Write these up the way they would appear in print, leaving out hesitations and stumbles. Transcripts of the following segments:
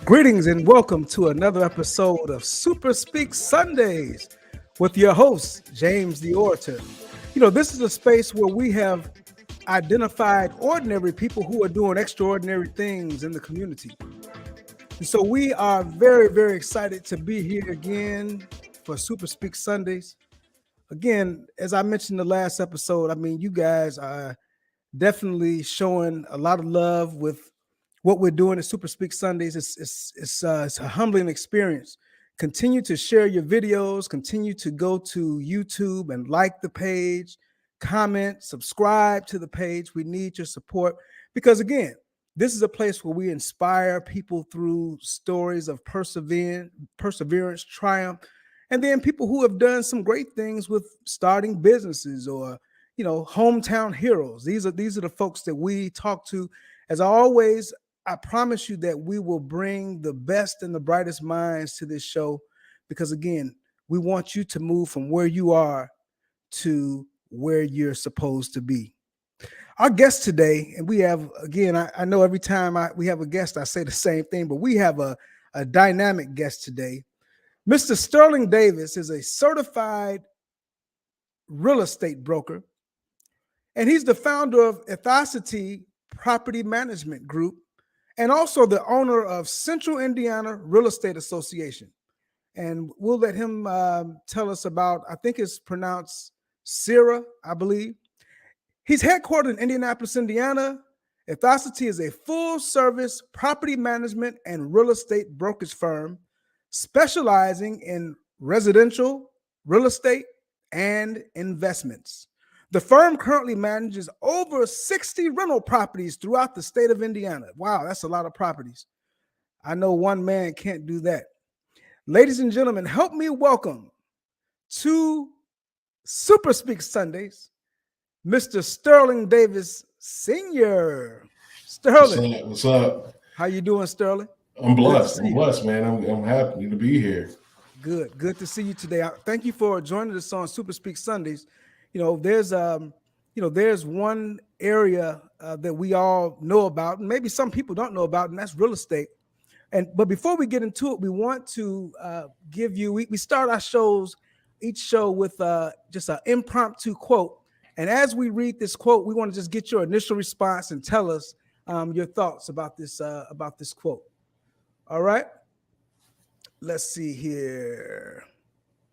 Greetings and welcome to another episode of Super Speak Sundays with your host, James the Orator. This is a space where we have identified ordinary people who are doing extraordinary things in the community. And so we are very, very excited to be here again for Super Speak Sundays. Again, as I mentioned in the last episode, you guys are definitely showing a lot of love with what we're doing at Super Speak Sundays. It's a humbling experience. Continue to share your videos. Continue to go to YouTube and like the page, comment, subscribe to the page. We need your support because, again, this is a place where we inspire people through stories of perseverance, triumph, and then people who have done some great things with starting businesses or hometown heroes. These are the folks that we talk to. As always, I promise you that we will bring the best and the brightest minds to this show because, again, we want you to move from where you are to where you're supposed to be. Our guest today, and we have, again, I know every time we have a guest, I say the same thing, but we have a dynamic guest today. Mr. Sterling Davis is a certified real estate broker, and he's the founder of Ethosity Property Management Group, and also the owner of Central Indiana Real Estate Association. And we'll let him tell us about, I think it's pronounced CIRA, I believe. He's headquartered in Indianapolis, Indiana. Ethosity is a full-service property management and real estate brokerage firm specializing in residential, real estate, and investments. The firm currently manages over 60 rental properties throughout the state of Indiana. Wow, that's a lot of properties. I know one man can't do that. Ladies and gentlemen, help me welcome to Super Speak Sundays, Mr. Sterling Davis Sr. Sterling. What's up? How you doing, Sterling? I'm blessed. I'm blessed, man. I'm happy to be here. Good to see you today. Thank you for joining us on Super Speak Sundays. There's one area that we all know about, and maybe some people don't know about, and that's real estate. But before we get into it, we want to give you. We start our each show with just an impromptu quote, and as we read this quote, we want to just get your initial response and tell us your thoughts about this quote. All right. Let's see here.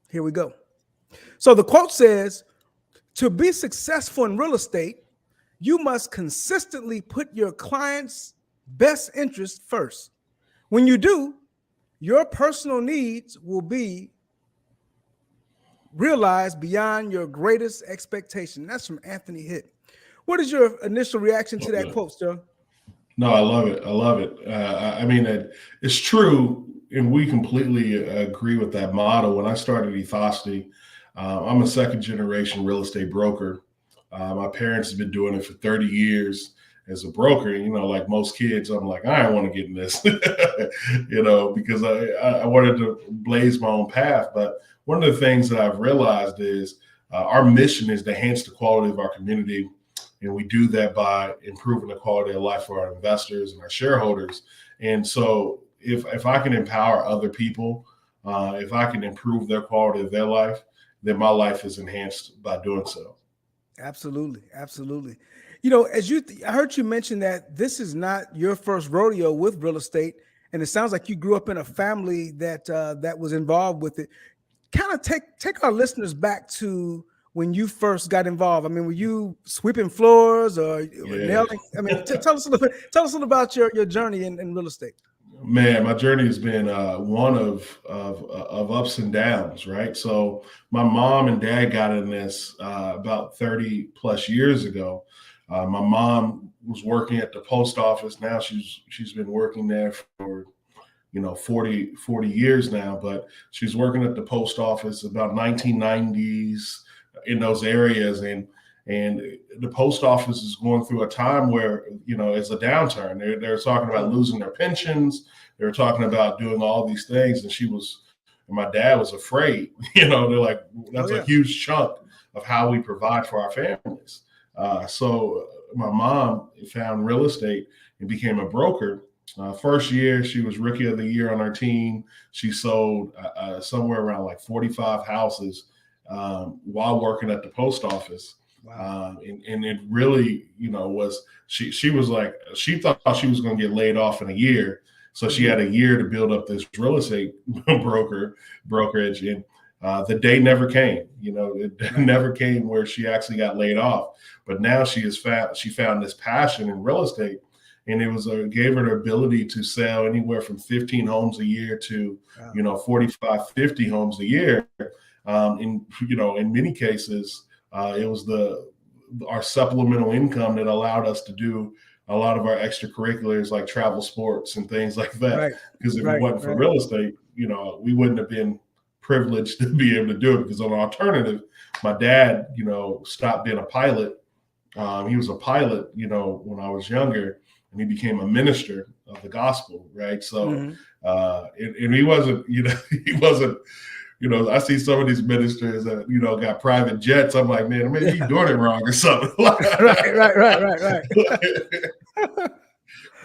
Here we go. So the quote says, "To be successful in real estate, you must consistently put your client's best interest first. When you do, your personal needs will be realized beyond your greatest expectation." That's from Anthony Hitt. What is your initial reaction to that quote, Sterling? No, I love it. It's true, and we completely agree with that motto. When I started Ethosity, I'm a second-generation real estate broker. My parents have been doing it for 30 years as a broker. Like most kids, I'm like, I don't want to get in this, because I wanted to blaze my own path. But one of the things that I've realized is our mission is to enhance the quality of our community. And we do that by improving the quality of life for our investors and our shareholders. And so if I can empower other people, if I can improve their quality of their life, then my life is enhanced by doing so. Absolutely. I heard you mention that this is not your first rodeo with real estate, and it sounds like you grew up in a family that was involved with it. Kind of take our listeners back to when you first got involved. Were you sweeping floors or nailing? Tell us a little about your journey in real estate. Man, my journey has been one of ups and downs, right? So my mom and dad got in this about 30 plus years ago. My mom was working at the post office. Now she's been working there for 40 years now, but she's working at the post office about 1990s in those areas, and the post office is going through a time where it's a downturn. They're talking about losing their pensions. They're talking about doing all these things, and my dad was afraid. They're like, that's a huge chunk of how we provide for our families. So my mom found real estate and became a broker, First year, she was rookie of the year on our team. She sold somewhere around like 45 houses while working at the post office. Wow. And it really, was she was like, she thought she was going to get laid off in a year. So she had a year to build up this real estate brokerage. And the day never came, it never came where she actually got laid off. But now she found this passion in real estate. And it was gave her the ability to sell anywhere from 15 homes a year to, 45, 50 homes a year. In many cases, it was our supplemental income that allowed us to do a lot of our extracurriculars like travel sports and things like that. Right. Because if it wasn't for real estate, we wouldn't have been privileged to be able to do it. Because on an alternative, my dad, stopped being a pilot. He was a pilot, when I was younger. And he became a minister of the gospel, right? So, and he wasn't, he wasn't, I see some of these ministers that, got private jets. I'm like, man, maybe he's doing it wrong or something. right.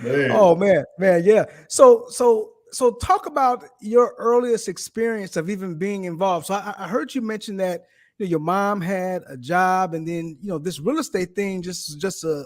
Man. Oh man, yeah. So talk about your earliest experience of even being involved. So I heard you mention that your mom had a job, and then this real estate thing just a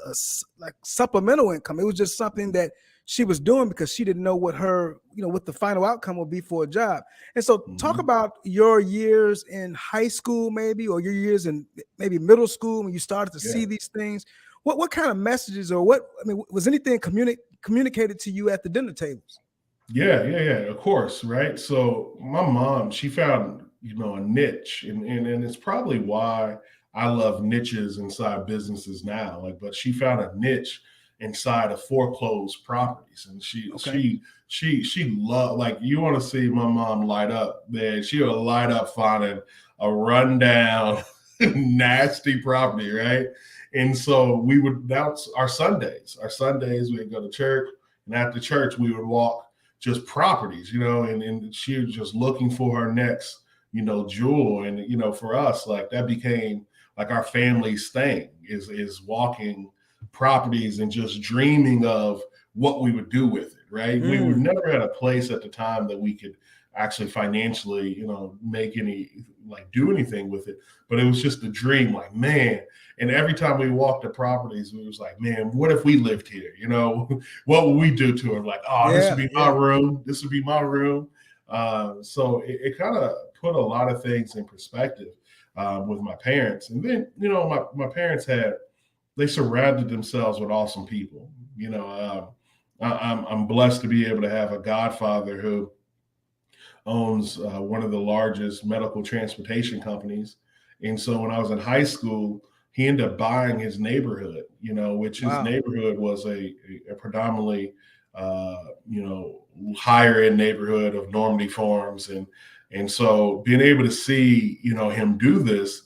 like supplemental income. It was just something that she was doing because she didn't know what what the final outcome would be for a job. And so talk about your years in high school, maybe, or your years in maybe middle school when you started to see these things. What kind of messages, or was anything communicated to you at the dinner tables? Yeah, of course, right? So my mom, she found a niche, and it's probably why I love niches inside businesses now. But she found a niche inside of foreclosed properties, and she loved, you want to see my mom light up, man. She'll light up finding a rundown, nasty property, right? And so that's our Sundays. Our Sundays, we'd go to church, and after church, we would walk just properties, and she was just looking for her next jewel. And, for us, that became our family's thing is walking properties and just dreaming of what we would do with it. Right. We were never at a place at the time that we could actually financially, make do anything with it. But it was just a dream, man. And every time we walked the properties, we was like, man, what if we lived here? What would we do to it? This would be my room. This would be my room. So it kind of put a lot of things in perspective with my parents. And then, my parents they surrounded themselves with awesome people. I'm blessed to be able to have a godfather who owns one of the largest medical transportation companies. And so when I was in high school, he ended up buying his neighborhood, which his neighborhood was a predominantly, higher end neighborhood of Normandy Farms. And so being able to see, him do this,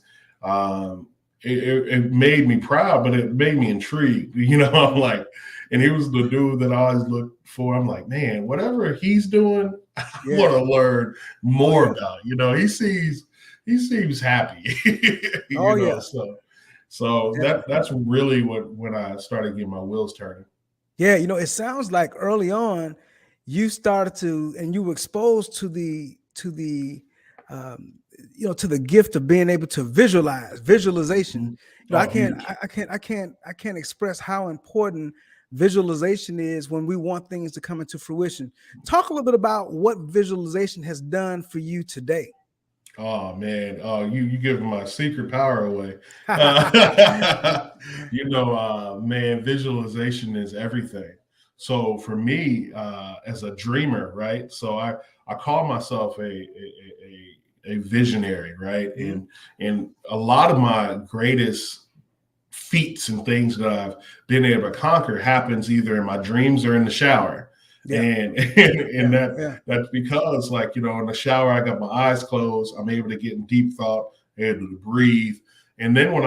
it made me proud, but it made me intrigued. I'm like, and he was the dude that I always looked for. I'm like, man, whatever he's doing, I want to learn more about. He seems happy. So that's really when I started getting my wheels turning. Yeah, it sounds like early on you started to, and you were exposed to the to the gift of being able to visualization. I can't express how important visualization is when we want things to come into fruition. Talk a little bit about what visualization has done for you today. Oh man, you giving my secret power away. Man, visualization is everything. So for me, as a dreamer, right? So I call myself a visionary, right? And a lot of my greatest feats and things that I've been able to conquer happens either in my dreams or in the shower. And that's because in the shower, I got my eyes closed. I'm able to get in deep thought, able to breathe. And then when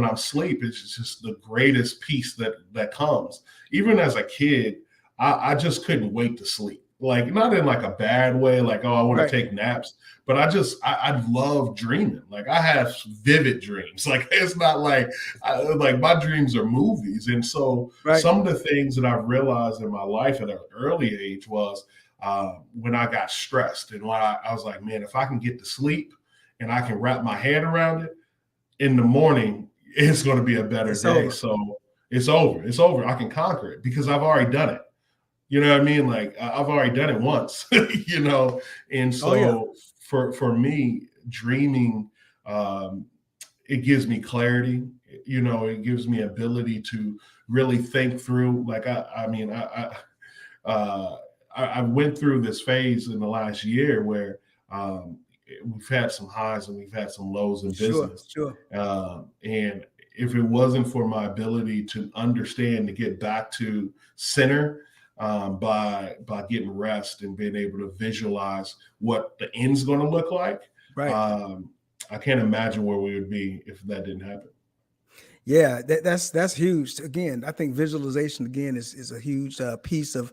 I'm asleep, it's just the greatest peace that comes. Even as a kid, I just couldn't wait to sleep. like not in like a bad way, like, oh, I want to Right. take naps, but I love dreaming. Like I have vivid dreams. Like it's not like like my dreams are movies. And so Right. some of the things that I've realized in my life at an early age was when I got stressed and when I was like, man, if I can get to sleep and I can wrap my head around it in the morning, it's going to be a better It's day. over. So it's over. It's over. I can conquer it because I've already done it. You know what I mean? Like I've already done it once, you know? And Oh yeah. so for me, dreaming, um, it gives me clarity, you know, it gives me ability to really think through. Like, uh, I went through this phase in the last year where um, we've had some highs and we've had some lows in Sure. business. Sure. And if it wasn't for my ability to understand, to get back to center, by getting rest and being able to visualize what the end's going to look like, Right. um, I can't imagine where we would be if that didn't happen. Yeah, that's huge. Again, I think visualization again is a huge piece of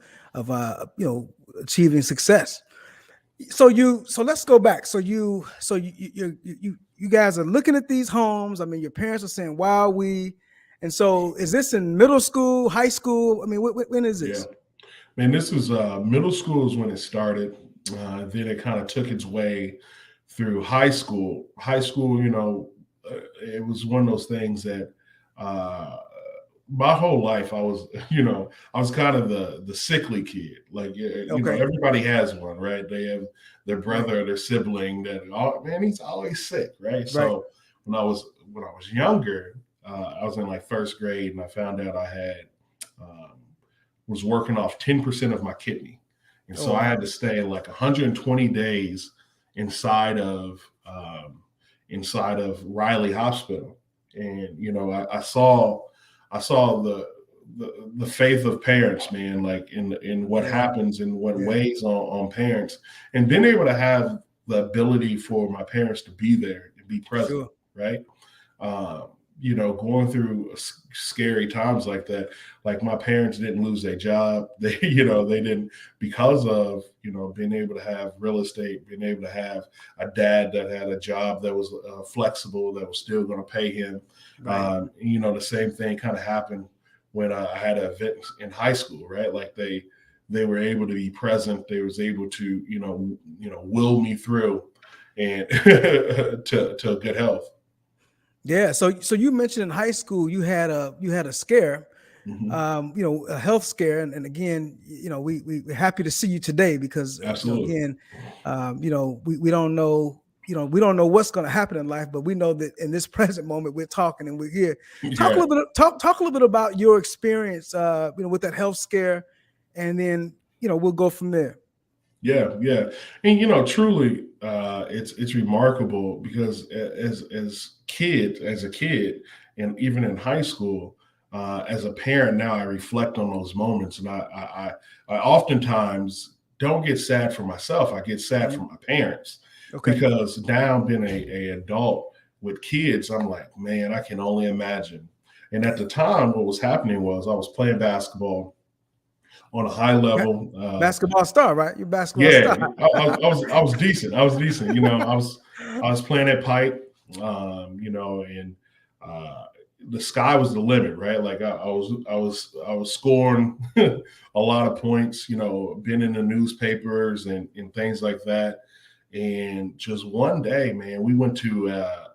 achieving success. So let's go back. You guys are looking at these homes. I mean, your parents are saying, "Wow, we." And so, is this in middle school, high school? I mean, when is Yeah, this? man, this is middle school is when it started. Then it kind of took its way through high school. High school, you know, it was one of those things that uh, my whole life I was, you know, I was kind of the sickly kid. Like, you know, Okay, everybody has one, right? They have their right, brother or their sibling that, oh man, he's always sick, right? right. So when I was younger, I was in like first grade, and I found out I had um, was working off 10% of my kidney, and Oh so I wow, had to stay like 120 days inside of inside of Riley Hospital. And you know, I saw the faith of parents, man, like in what yeah, happens and what yeah, weighs on parents, and being able to have the ability for my parents to be there and be present, sure, right? Um, you know, going through scary times like that. Like my parents didn't lose their job. They, you know, they didn't, because of, you know, being able to have real estate, being able to have a dad that had a job that was flexible, that was still going to pay him. right. You know, the same thing kind of happened when I had an event in high school, right? Like they were able to be present. They was able to, will me through and to good health. Yeah. So you mentioned in high school you had a scare, Hmm. a health scare, and again, we're happy to see you today because Absolutely. again, we don't know. We don't know what's going to happen in life, but we know that in this present moment we're talking and we're here. Talk a Yeah. little bit. Talk a little bit about your experience, with that health scare, and then we'll go from there. Yeah, yeah, and you know, truly, it's remarkable because as a kid, and even in high school, as a parent now, I reflect on those moments, and I oftentimes don't get sad for myself. I get sad for Mhm. my parents Okay. because now being a adult with kids, I'm like, man, I can only imagine. And at Yeah. the time, what was happening was I was playing basketball on a high Ba- level. Basketball star, right? You're a basketball Yeah, star. I was decent. I was decent. You know, I was playing at Pipe. You know, and uh, the sky was the limit, right? Like I was scoring a lot of points. You know, been in the newspapers and things like that. And just one day, man, we went to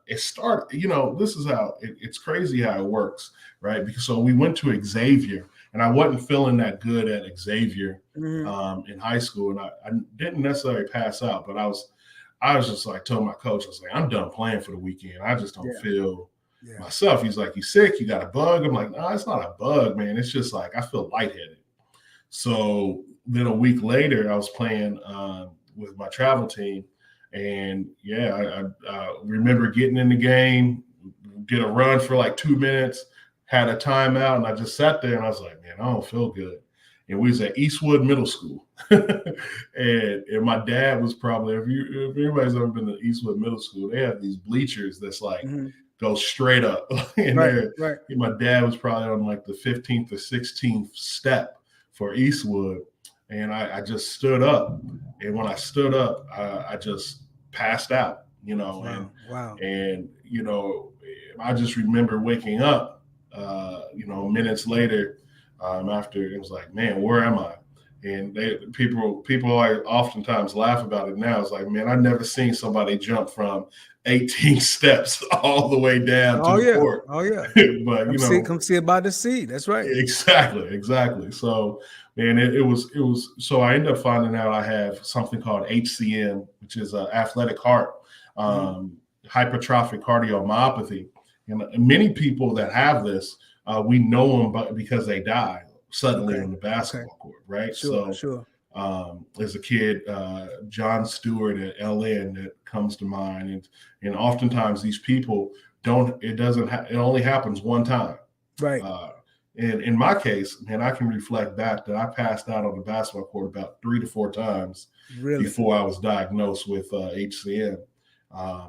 it started. You know, this is how it's crazy how it works, right? Because so we went to Xavier, and I wasn't feeling that good at Xavier Mhm. in high school, and I didn't necessarily pass out, but I was just like told my coach, I was like, I'm done playing for the weekend. I just don't Yeah. feel Yeah. myself. He's like, you sick? You got a bug? I'm like, no, it's not a bug, man. It's just like I feel lightheaded. So then a week later, I was playing with my travel team, and yeah, I remember getting in the game, did a run for like 2 minutes, had a timeout, and I just sat there and I was like, man, I don't feel good. And we was at Eastwood Middle School, and my dad was probably if anybody's ever been to Eastwood Middle School, they have these bleachers that's like Mhm. go straight up, and Right. there, Right. my dad was probably on like the 15th or 16th step for Eastwood. and I just stood up. And when I stood up, I just passed out, Wow. Wow. and I just remember waking up, minutes later, after it was like, man, where am I? And people are oftentimes laugh about it now. It's like, man, I've never seen somebody jump from 18 steps all the way down to Oh the yeah. court. Oh yeah. But Come see about the seed. That's right. exactly. So, man, it was. So I ended up finding out I have something called HCM, which is athletic heart, hypertrophic cardiomyopathy, and many people that have this, we know them because they die suddenly on the basketball court, right? Sure. As a kid, John Stewart at LN that comes to mind, and oftentimes these people don't. It only happens one time. Right. And in my case, man, I can reflect back that I passed out on the basketball court about 3 to 4 times before I was diagnosed with HCM. I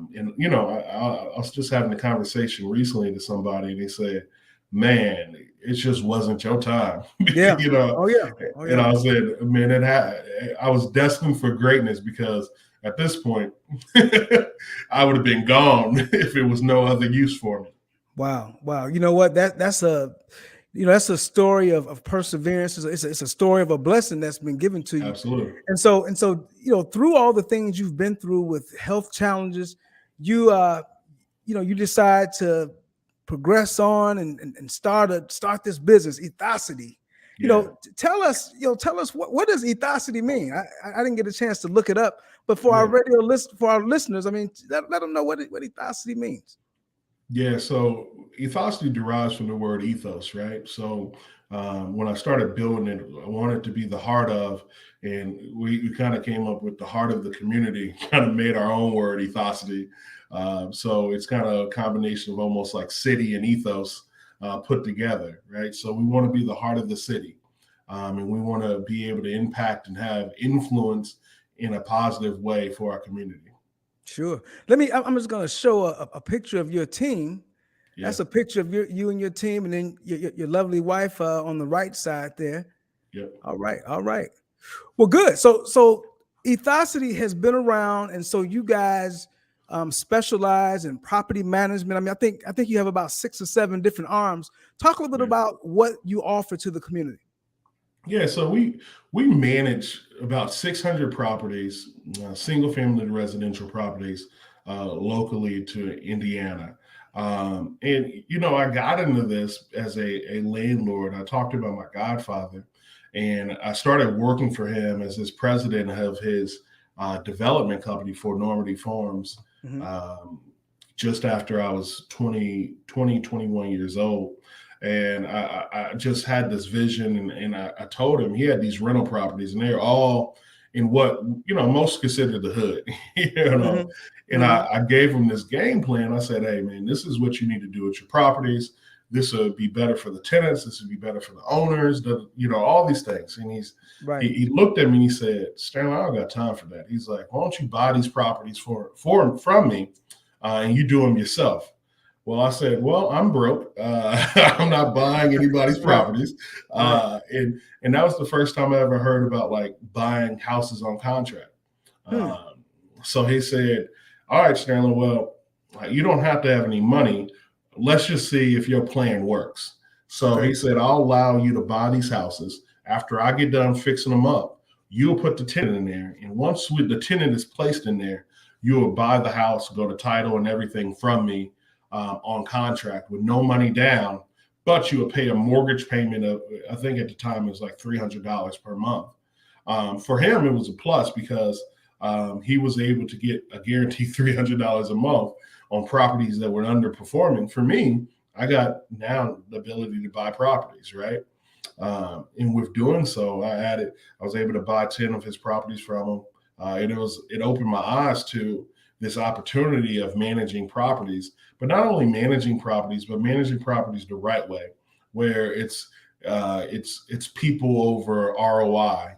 was just having a conversation recently to somebody, and they said, man, it just wasn't your time. Yeah. Oh yeah. And I said, man, I was destined for greatness, because at this point, I would have been gone if it was no other use for me. Wow. You know what? That's a story of perseverance. It's a story of a blessing that's been given to you. Absolutely. And so, through all the things you've been through with health challenges, you decide to progress on and start this business, Ethosity. Tell us what does Ethosity mean? I didn't get a chance to look it up, but for our listeners, I mean, let them know what Ethosity means. Yeah, so Ethosity derives from the word ethos, right? So when I started building it, I wanted to be the heart of, and we kind of came up with the heart of the community, kind of made our own word, Ethosity. So it's kind of a combination of almost like city and ethos put together, right? So we want to be the heart of the city, and we want to be able to impact and have influence in a positive way for our community. Sure. I'm just going to show a picture of your team. Yeah. That's a picture of you and your team, and then your lovely wife on the right side there. Yep. All right. Well, good. So Ethosity has been around, and so you guys specialize in property management. I mean, I think you have about 6 or 7 different arms. Talk a little bit about what you offer to the community. Yeah, so we manage about 600 properties, single family residential properties, locally to Indiana. And I got into this as a landlord. I talked about my godfather, and I started working for him as his president of his development company for Normandy Farms. Just after I was 21 years old. And I just had this vision, and I told him he had these rental properties, and they're all in what most consider the hood, And I gave him this game plan. I said, hey man, this is what you need to do with your properties. This would be better for the tenants. This would be better for the owners. All these things. And he looked at me and he said, Stanley, I don't got time for that. He's like, why don't you buy these properties from me, and you do them yourself? Well, I said, well, I'm broke. I'm not buying anybody's properties. And that was the first time I ever heard about like buying houses on contract. So he said, all right, Stanley, well, you don't have to have any money. Let's just see if your plan works. So he said, I'll allow you to buy these houses. After I get done fixing them up, you'll put the tenant in there. And once the tenant is placed in there, you will buy the house, go to title and everything from me. On contract with no money down, but you would pay a mortgage payment of, I think at the time it was like $300 per month. For him, it was a plus because he was able to get a guaranteed $300 a month on properties that were underperforming. For me, I got now the ability to buy properties, right? And with doing so, I was able to buy 10 of his properties from him. It opened my eyes to this opportunity of managing properties, but not only managing properties, but managing properties the right way, where it's people over ROI.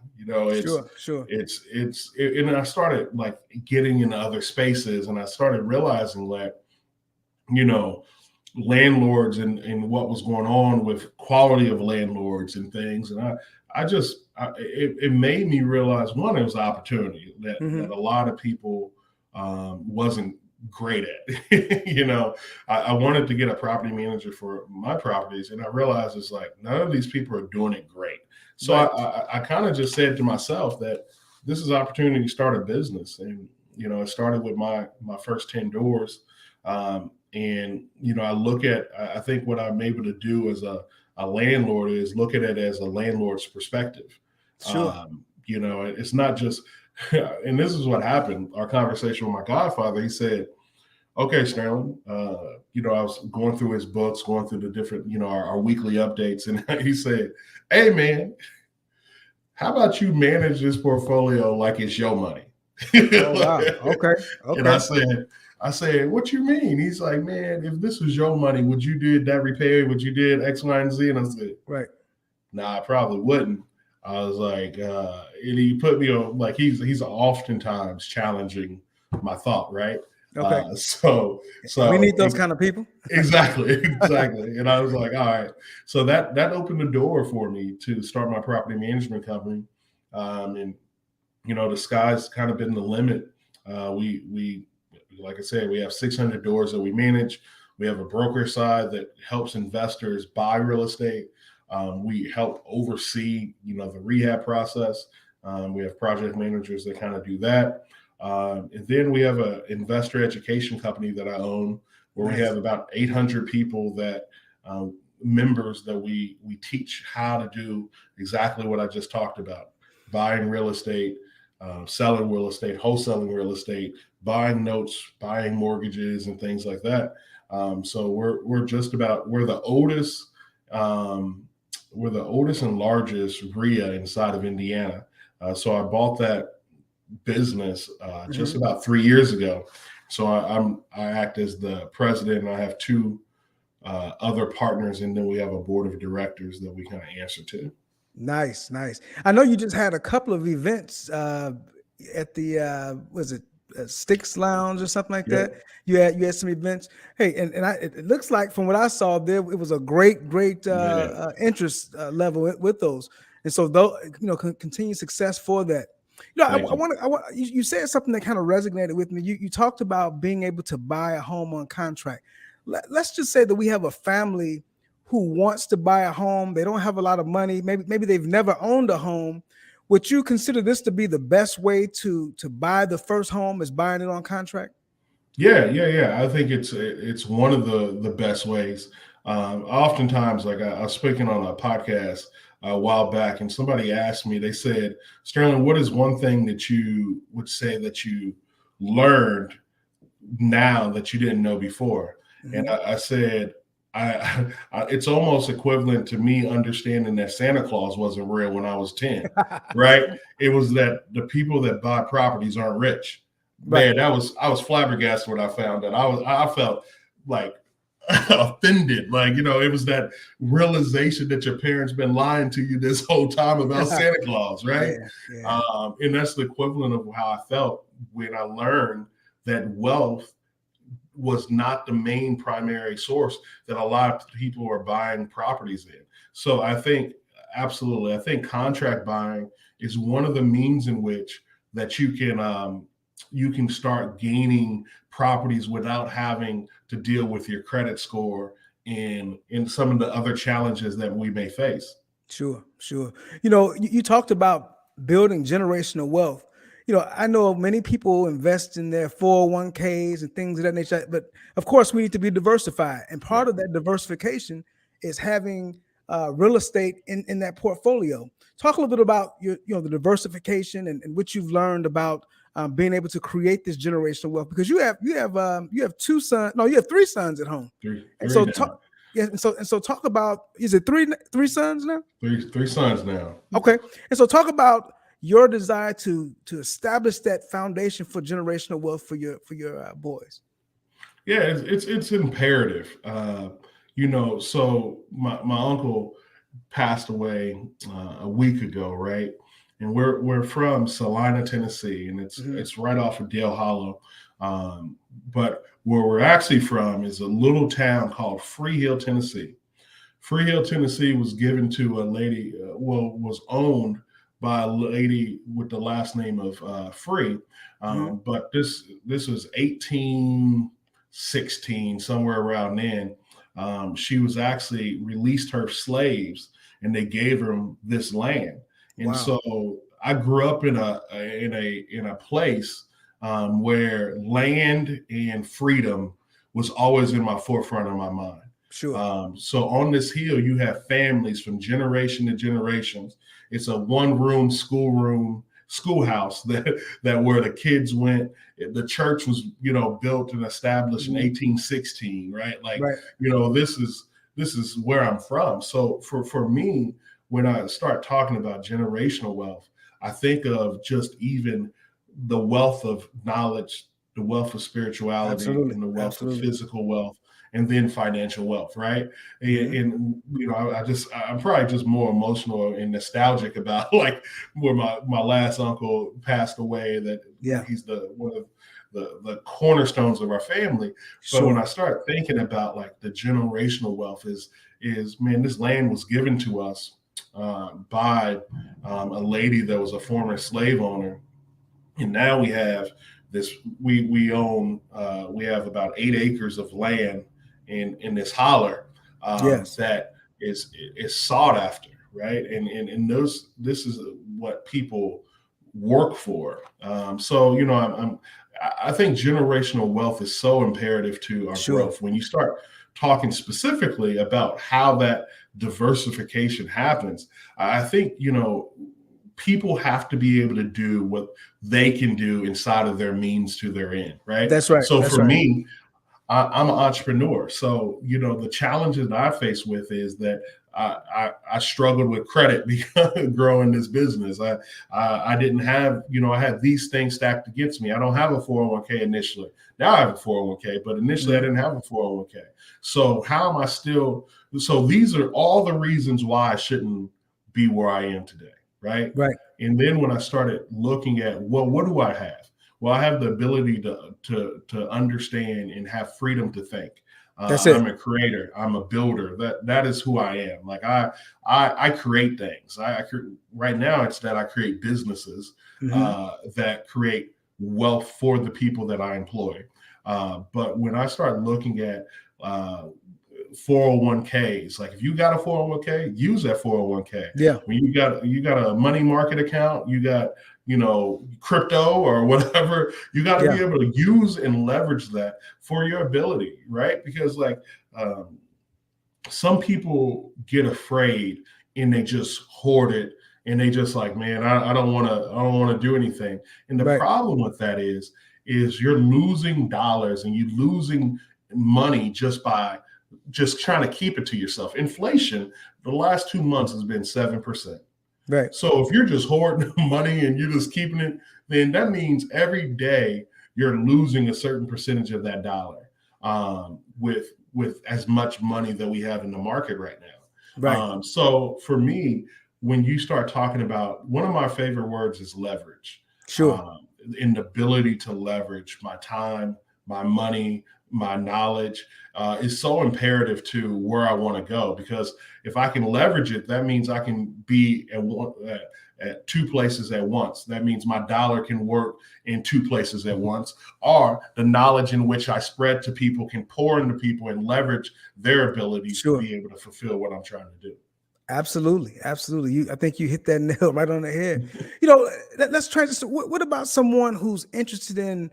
Sure. And I started like getting into other spaces, and I started realizing that, landlords and what was going on with quality of landlords and things. And I it made me realize, one, it was an opportunity that a lot of people wasn't great at. I wanted to get a property manager for my properties, and I realized it's like none of these people are doing it great. So Right. I kind of just said to myself that this is an opportunity to start a business. And it started with my first 10 doors. And I think what I'm able to do as a landlord is look at it as a landlord's perspective. Sure. It's not just, and this is what happened. Our conversation with my godfather, he said, "Okay, Sterling, I was going through his books, going through the different, our weekly updates." And he said, "Hey, man, how about you manage this portfolio like it's your money?" Oh, wow. Okay. And I said, "What you mean?" He's like, "Man, if this was your money, would you do that repair? Would you do X, Y, and Z?" And I said, Right. "Nah, I probably wouldn't." I was like, and he put me on, like, he's oftentimes challenging my thought, right? Okay. So We need those kind of people. exactly. And I was like, all right. So that opened the door for me to start my property management company. And the sky's kind of been the limit. We like I said, we have 600 doors that we manage. We have a broker side that helps investors buy real estate. We help oversee, the rehab process. We have project managers that kind of do that. And then we have an investor education company that I own, where we have about 800 people that members that we teach how to do exactly what I just talked about: buying real estate, selling real estate, wholesaling real estate, buying notes, buying mortgages, and things like that. So we're the oldest. We're the oldest and largest RIA inside of Indiana. So I bought that business just about 3 years ago. So I act as the president, and I have two other partners, and then we have a board of directors that we kind of answer to. Nice. I know you just had a couple of events at the was it Sticks Lounge or something like Yeah. that. You had some events. Hey, and it looks like from what I saw there, it was a great interest level with those. And so though continued success for that. I Thank you. want you said something that kind of resonated with me. You talked about being able to buy a home on contract. Let's just say that we have a family who wants to buy a home. They don't have a lot of money. Maybe they've never owned a home. Would you consider this to be the best way to buy the first home, is buying it on contract? Yeah. I think it's one of the best ways. Oftentimes, like I was speaking on a podcast a while back, and somebody asked me, they said, "Sterling, what is one thing that you would say that you learned now that you didn't know before?" And I said, it's almost equivalent to me understanding that Santa Claus wasn't real when I was 10, right? It was that the people that buy properties aren't rich. Right. Man, I was flabbergasted when I found that. I felt like offended. Like, it was that realization that your parents been lying to you this whole time about Santa Claus, right? Yeah. And that's the equivalent of how I felt when I learned that wealth was not the main primary source that a lot of people are buying properties in. So I think, absolutely, I think contract buying is one of the means in which that you can start gaining properties without having to deal with your credit score and some of the other challenges that we may face. Sure. You talked about building generational wealth. I know many people invest in their 401ks and things of that nature, but of course we need to be diversified. And part of that diversification is having real estate in that portfolio. Talk a little bit about the diversification and what you've learned about being able to create this generational wealth, because you have two sons. No, you have three sons at home. Three And so now. talk about, is it three sons now? Three sons now. Okay. And so talk about your desire to establish that foundation for generational wealth for your boys. Yeah, it's imperative. So my uncle passed away a week ago, right? And we're from Salina, Tennessee, and it's right off of Dale Hollow. But where we're actually from is a little town called Freehill, Tennessee. Freehill, Tennessee was given to a lady, was owned by a lady with the last name of Free. But this was 1816, somewhere around then. She was actually released her slaves, and they gave her this land. And Wow. so I grew up in a place where land and freedom was always in my forefront of my mind. Sure. So on this hill, you have families from generation to generations. It's a one-room schoolhouse that where the kids went. The church was, built and established in 1816, right? Like, Right. this is where I'm from. So for me, when I start talking about generational wealth, I think of just even the wealth of knowledge, the wealth of spirituality, Absolutely. and the wealth of Absolutely. physical wealth, and then financial wealth, right? Mhm. And I'm probably just more emotional and nostalgic about like where my last uncle passed away. That Yeah. he's one of the cornerstones of our family. But when I Sure. start thinking about like the generational wealth is man, this land was given to us by a lady that was a former slave owner, and now we have this. We have about 8 acres of land in this holler Yes. that is sought after, right? And this is what people work for. So I think generational wealth is so imperative to our Sure. growth. When you start talking specifically about how that diversification happens, I think people have to be able to do what they can do inside of their means to their end, right? That's right. So That's for right. me, I'm an entrepreneur. So, the challenges that I face with is that I struggled with credit because growing this business. I didn't have, I had these things stacked against me. I don't have a 401k initially. Now I have a 401k, but initially I didn't have a 401k. So how am I still? So these are all the reasons why I shouldn't be where I am today, right? Right. And then when I started looking at, well, what do I have? Well, I have the ability to understand and have freedom to think. That's it. I'm a creator. I'm a builder. That is who I am. Like I create things. Right now it's that I create businesses that create wealth for the people that I employ. But when I start looking at 401ks, like if you got a 401k, use that 401k. Yeah. When you got a money market account, you got crypto or whatever, you got to Yeah. be able to use and leverage that for your ability, right? Because some people get afraid and they just hoard it, and they just like, man, I don't want to do anything. And the Right. problem with that is you're losing dollars and you're losing money just by just trying to keep it to yourself. Inflation the last 2 months has been 7%. Right. So if you're just hoarding money and you're just keeping it, then that means every day you're losing a certain percentage of that dollar with as much money that we have in the market right now. Right. So for me, when you start talking about, one of my favorite words is leverage. Sure. In the ability to leverage my time, my money, my knowledge is so imperative to where I want to go, because if I can leverage it, that means I can be at two places at once. That means my dollar can work in two places at once, or the knowledge in which I spread to people can pour into people and leverage their abilities to Sure. be able to fulfill what I'm trying to do. Absolutely. Absolutely. I think you hit that nail right on the head. Let's transition. What about someone who's interested in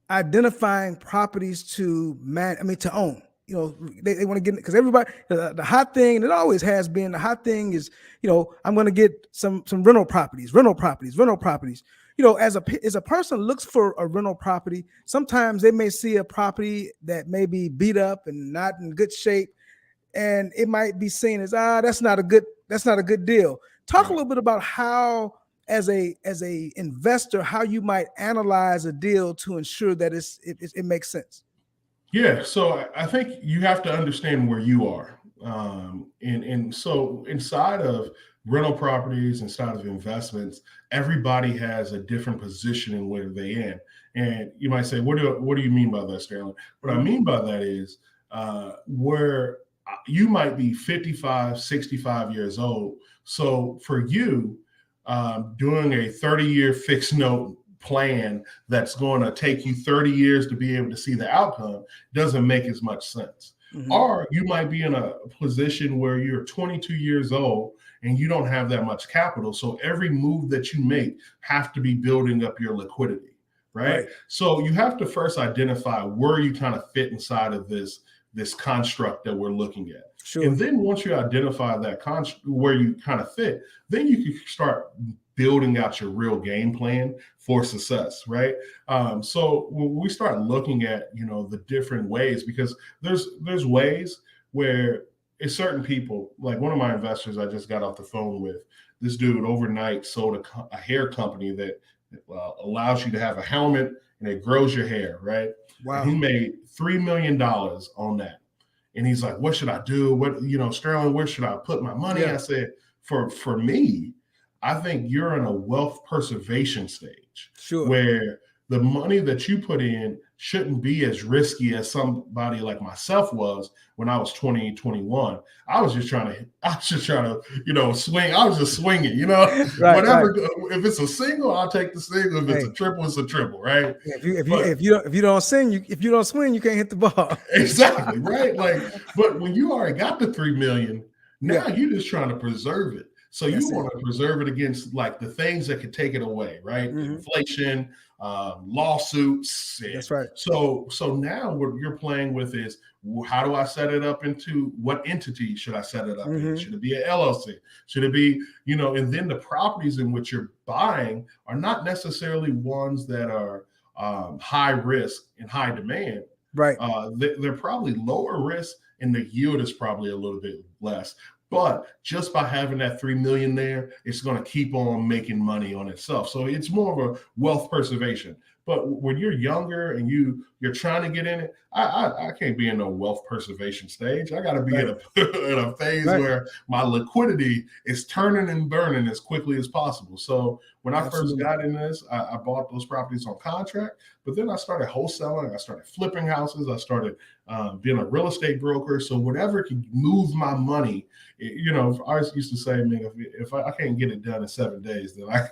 identifying properties to to own? They want to get, because everybody, the hot thing, and it always has been, the hot thing is, I'm going to get some rental properties. As a person looks for a rental property, sometimes they may see a property that may be beat up and not in good shape, and it might be seen as, that's not a good deal. Talk a little bit about how, as a investor, how you might analyze a deal to ensure that it makes sense. Yeah, so I think you have to understand where you are. And so inside of rental properties, inside of investments, everybody has a different position in where they in. And you might say, what do you mean by that, Sterling? What I mean by that is where you might be 55, 65 years old, So for you, doing a 30-year fixed note plan that's going to take you 30 years to be able to see the outcome doesn't make as much sense. Mm-hmm. Or you might be in a position where you're 22 years old and you don't have that much capital. So every move that you make have to be building up your liquidity, right? So you have to first identify where you kind of fit inside of this construct that we're looking at. Sure. And then once you identify that where you kind of fit, then you can start building out your real game plan for success, right? So when we start looking at, the different ways, because there's ways where it's certain people, like one of my investors I just got off the phone with, this dude overnight sold a hair company that allows you to have a helmet and it grows your hair, right? Wow. And he made $3 million on that. And he's like, what should I do? Sterling, where should I put my money? Yeah. I said, for me, I think you're in a wealth preservation stage. Sure. Where the money that you put in shouldn't be as risky as somebody like myself was when I was 20, 21. I was just trying to, swing. I was just swinging, Right, whatever. right. If it's a single, I'll take the single. If it's a triple, it's a triple, right? If you don't swing, you can't hit the ball. Exactly, right? But when you already got the 3 million, now you're just trying to preserve it. So you want to preserve it against the things that could take it away, right? Mm-hmm. Inflation, lawsuits. That's right. So now what you're playing with is, how do I set it up into, what entity should I set it up in? Should it be an LLC? Should it be, and then the properties in which you're buying are not necessarily ones that are high risk and high demand. Right. They're probably lower risk and the yield is probably a little bit less. But just by having that 3 million there, it's going to keep on making money on itself. So it's more of a wealth preservation. But when you're younger and you're trying to get in it, I can't be in no wealth preservation stage. I got to be in a phase where my liquidity is turning and burning as quickly as possible. So when I first got in this, I bought those properties on contract, but then I started wholesaling. I started flipping houses. I started being a real estate broker. So whatever can move my money, I used to say, man, if I can't get it done in 7 days, then I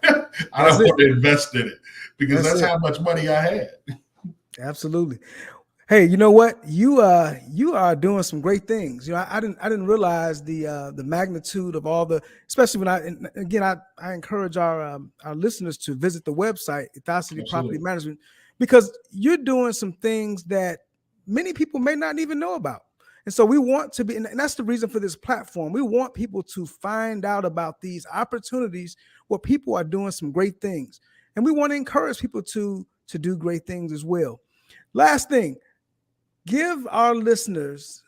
don't want to invest in it, because that's how much money I had. Absolutely. Hey, you know what? You are doing some great things. I didn't realize the magnitude of all the, especially when I encourage our listeners to visit the website, Ethosity Property Management, because you're doing some things that many people may not even know about. And so we want to be, and that's the reason for this platform. We want people to find out about these opportunities where people are doing some great things. And we want to encourage people to do great things as well. Last thing, give our listeners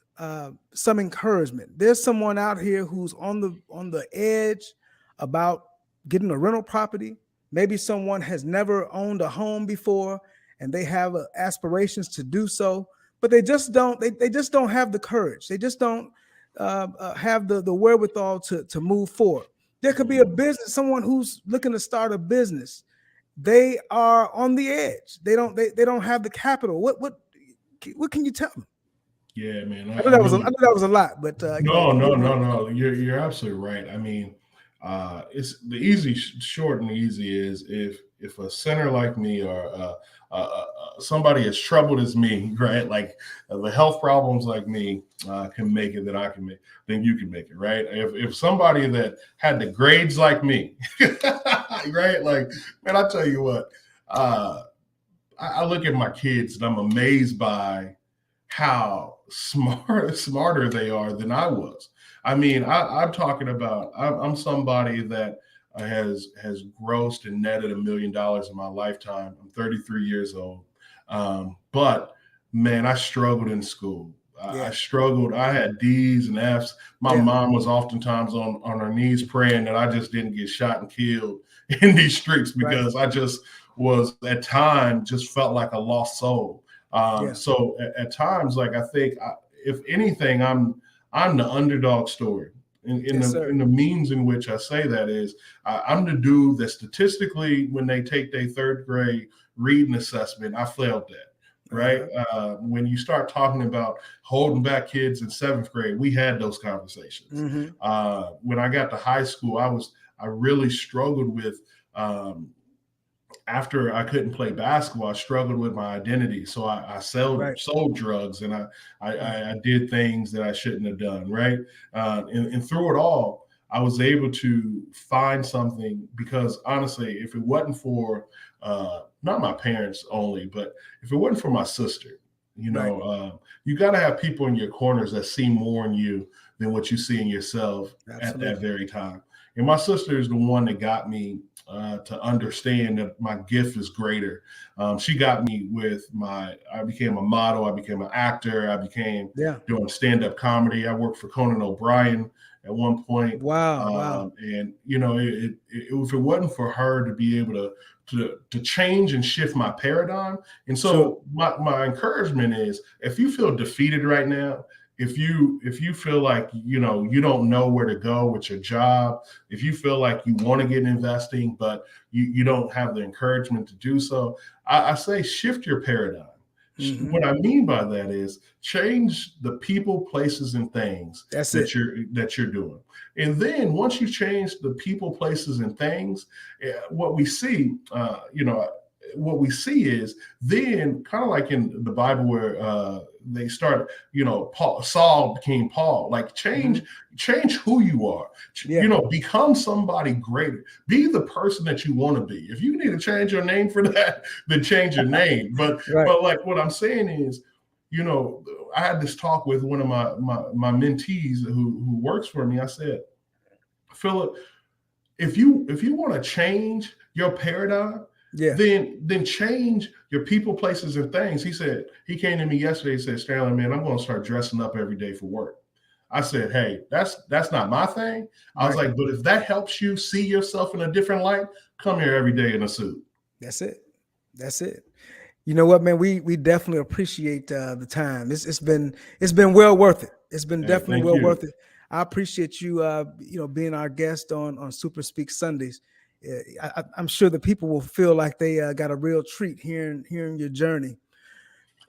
some encouragement. There's someone out here who's on the edge about getting a rental property. Maybe someone has never owned a home before and they have aspirations to do so, but they just don't. They just don't have the courage. They just don't have the wherewithal to move forward. There could be a business, someone who's looking to start a business. They are on the edge. They don't have the capital. What can you tell them? Yeah, man. I know that was a lot, but no. You're absolutely right. I mean, it's the easy, short and easy is if a center like me or somebody as troubled as me, right? Like the health problems like me can make it, that I can make, then you can make it, right? If somebody that had the grades like me, right? Like, man, I tell you what, I look at my kids and I'm amazed by how smarter they are than I was. I mean, I'm talking about, I'm somebody that has grossed and netted $1 million in my lifetime. I'm 33 years old. But man, I struggled in school. I struggled. I had D's and F's. My mom was oftentimes on her knees praying that I just didn't get shot and killed in these streets, because I just was at times just felt like a lost soul. So at times, like, I think if anything, I'm the underdog story. In the means in which I say that is, I'm the dude that statistically, when they take their third grade reading assessment, I failed that. right? When you start talking about holding back kids in 7th grade, we had those conversations. When I got to high school, I really struggled with, after I couldn't play basketball, I struggled with my identity. So I sold drugs, and I did things that I shouldn't have done, right? And through it all, I was able to find something, because honestly, if it wasn't for not my parents only, but if it wasn't for my sister, you got to have people in your corners that see more in you than what you see in yourself at that very time. And my sister is the one that got me to understand that my gift is greater. She got me with I became a model, I became an actor, I became doing stand-up comedy. I worked for Conan O'Brien at one point. Wow. And if it wasn't for her to be able to change and shift my paradigm. And so my encouragement is, if you feel defeated right now, if you feel like, you don't know where to go with your job, if you feel like you want to get in investing, but you don't have the encouragement to do so, I say shift your paradigm. What I mean by that is change the people, places, and things that you're doing. And then once you change the people, places, and things, what we see, is then, kind of like in the Bible where they start, Saul became Paul. Like change who you are. Become somebody greater. Be the person that you want to be. If you need to change your name for that, then change your name. But like what I'm saying is, I had this talk with one of my mentees who works for me. I said, Philip, if you want to change your paradigm, then change your people, places, and things. He said, he came to me yesterday and said, Stanley, man, I'm going to start dressing up every day for work. I said, hey, that's not my thing. I was like, but if that helps you see yourself in a different light, come here every day in a suit. That's it. You know what, man? We definitely appreciate the time. It's been well worth it. It's been definitely well worth it. I appreciate you being our guest on Super Speak Sundays. I'm sure the people will feel like they got a real treat hearing your journey.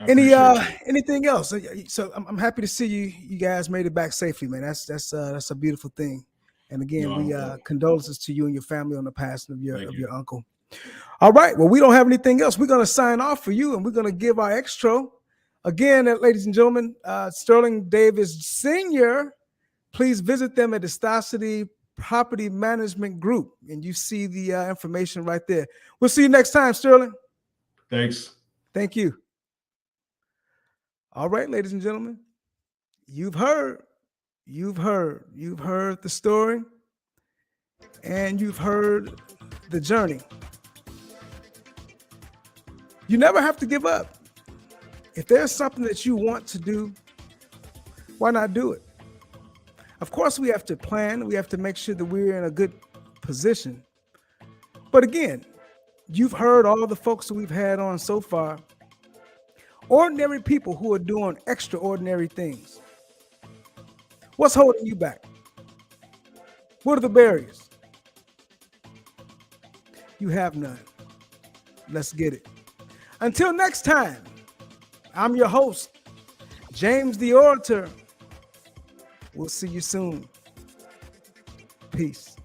Anything else? So I'm happy to see you guys made it back safely, man. That's a beautiful thing. And again, we condolences to you and your family on the passing of your uncle. All right. Well, we don't have anything else. We're going to sign off for you, and we're going to give our extra. Again, ladies and gentlemen, Sterling Davis Sr., please visit them at Ethosity Property Management Group, and you see the information right there. We'll see you next time, Sterling. Thanks. Thank you. All right, ladies and gentlemen, you've heard the story, and you've heard the journey. You never have to give up. If there's something that you want to do, why not do it? Of course, we have to plan. We have to make sure that we're in a good position. But again, you've heard all the folks that we've had on so far. Ordinary people who are doing extraordinary things. What's holding you back? What are the barriers? You have none. Let's get it. Until next time, I'm your host, James the Orator. We'll see you soon. Peace.